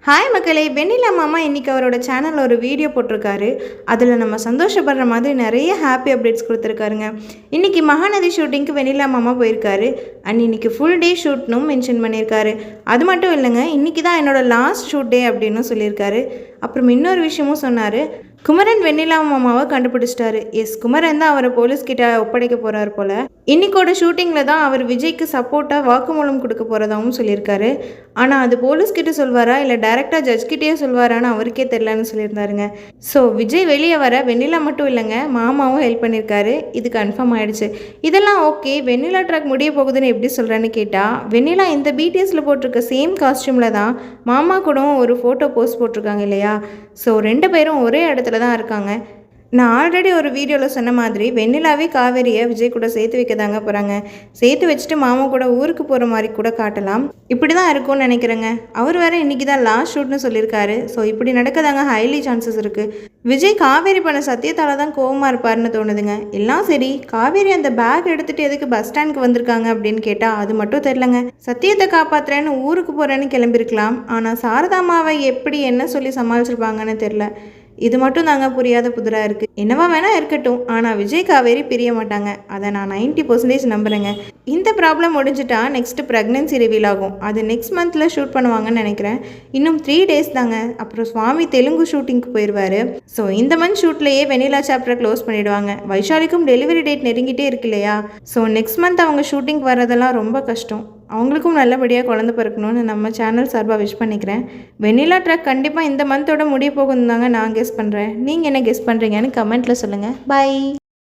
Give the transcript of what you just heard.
Hi மக்களே, வெண்ணிலா மாமா இன்றைக்கி அவரோட சேனலில் ஒரு வீடியோ போட்டிருக்காரு. அதில் நம்ம சந்தோஷப்படுற மாதிரி நிறைய ஹாப்பி அப்டேட்ஸ் கொடுத்துருக்காருங்க. இன்றைக்கி மகாநதி ஷூட்டிங்க்கு வெண்ணிலா மாமா போயிருக்காரு. அண்ட் இன்றைக்கி ஃபுல் டே ஷூட்னும் மென்ஷன் பண்ணியிருக்காரு. அது மட்டும் இல்லைங்க, இன்றைக்கி தான் என்னோடய லாஸ்ட் ஷூட் டே அப்படின்னு சொல்லியிருக்காரு. அப்புறம் இன்னொரு விஷயமும் சொன்னார். குமரன் வெண்ணிலா மாமாவை கண்டுபிடிச்சிட்டாரு. எஸ், குமரன் தான் அவரை போலீஸ்கிட்ட ஒப்படைக்க போகிறார் போல். இன்னைக்கோட ஷூட்டிங்கில் தான் அவர் விஜய்க்கு சப்போர்ட்டாக வாக்குமூலம் கொடுக்க போகிறதாகவும் சொல்லியிருக்காரு. ஆனால் அது போலீஸ்கிட்ட சொல்வாரா இல்லை டைரெக்டாக ஜட்ஜ்கிட்டே சொல்வாரான்னு அவருக்கே தெரிலன்னு சொல்லியிருந்தாருங்க. ஸோ விஜய் வெளியே வர வெண்ணிலா மட்டும் இல்லைங்க, மாமாவும் ஹெல்ப் பண்ணியிருக்காரு. இது கன்ஃபார்ம் ஆகிடுச்சு. இதெல்லாம் ஓகே, வெண்ணிலா ட்ராக் முடிய போகுதுன்னு எப்படி சொல்கிறேன்னு கேட்டால், வெண்ணிலா இந்த பிடிஎஸில் போட்டிருக்க சேம் காஸ்டியூமில் தான் மாமா கூட ஒரு ஃபோட்டோ போஸ்ட் போட்டிருக்காங்க இல்லையா. ஸோ 2 பேரும் ஒரே இடத்துல தான் இருக்காங்க. நான் ஆல்ரெடி ஒரு வீடியோவில் சொன்ன மாதிரி வெண்ணிலாவே காவேரியை விஜய் கூட சேர்த்து வைக்க தாங்க போகிறாங்க. சேர்த்து வச்சுட்டு மாமா கூட ஊருக்கு போகிற மாதிரி கூட காட்டலாம். இப்படி தான் இருக்கும்னு நினைக்கிறேங்க. அவர் வேறு இன்றைக்கி தான் லாஸ்ட் ஷூட்னு சொல்லியிருக்காரு. ஸோ இப்படி நடக்கதாங்க ஹைலி சான்சஸ் இருக்குது. விஜய் காவேரி பண்ண சத்தியத்தால் தான் கோவமாக இருப்பார்னு தோணுதுங்க. எல்லாம் சரி, காவேரி அந்த பேக் எடுத்துகிட்டு எதுக்கு பஸ் ஸ்டாண்டுக்கு வந்திருக்காங்க அப்படின்னு கேட்டால் அது மட்டும் தெரிலங்க. சத்தியத்தை காப்பாற்றுறேன்னு ஊருக்கு போகிறேன்னு கிளம்பியிருக்கலாம். ஆனால் சாரதாமாவை எப்படி என்ன சொல்லி சமாளிச்சிருப்பாங்கன்னு தெரில. இது மட்டும் தாங்க புரியாத புதிராக இருக்குது. என்னவா வேணால் இருக்கட்டும், ஆனால் விஜய் காவேரி பிரிய மாட்டாங்க. அதை நான் 90% நம்புகிறேங்க. இந்த ப்ராப்ளம் முடிஞ்சிட்டா நெக்ஸ்ட்டு ப்ரெக்னென்சி ரிவீல் ஆகும். அது நெக்ஸ்ட் மந்தில் ஷூட் பண்ணுவாங்கன்னு நினைக்கிறேன். இன்னும் 3 days தாங்க. அப்புறம் சுவாமி தெலுங்கு ஷூட்டிங்க்கு போயிடுவார். ஸோ இந்த மந்த் ஷூட்லேயே வெண்ணிலா சாப்டரை க்ளோஸ் பண்ணிவிடுவாங்க. வைஷாலிக்கும் டெலிவரி டேட் நெருங்கிட்டே இருக்கு இல்லையா. ஸோ நெக்ஸ்ட் மந்த் அவங்க ஷூட்டிங் வரதெல்லாம் ரொம்ப கஷ்டம். அவங்களுக்கும் நல்லபடியாக குழந்தை பிறக்கணும்னு நம்ம சேனல் சார்பாக விஷ் பண்ணிக்கிறேன். வெண்ணிலா ட்ராக் கண்டிப்பாக இந்த மந்தோட முடிய போகுதுன்னு தாங்க நான் கெஸ் பண்ணுறேன். நீங்கள் என்ன கெஸ் பண்ணுறீங்கன்னு கமெண்ட்டில் சொல்லுங்கள். பை.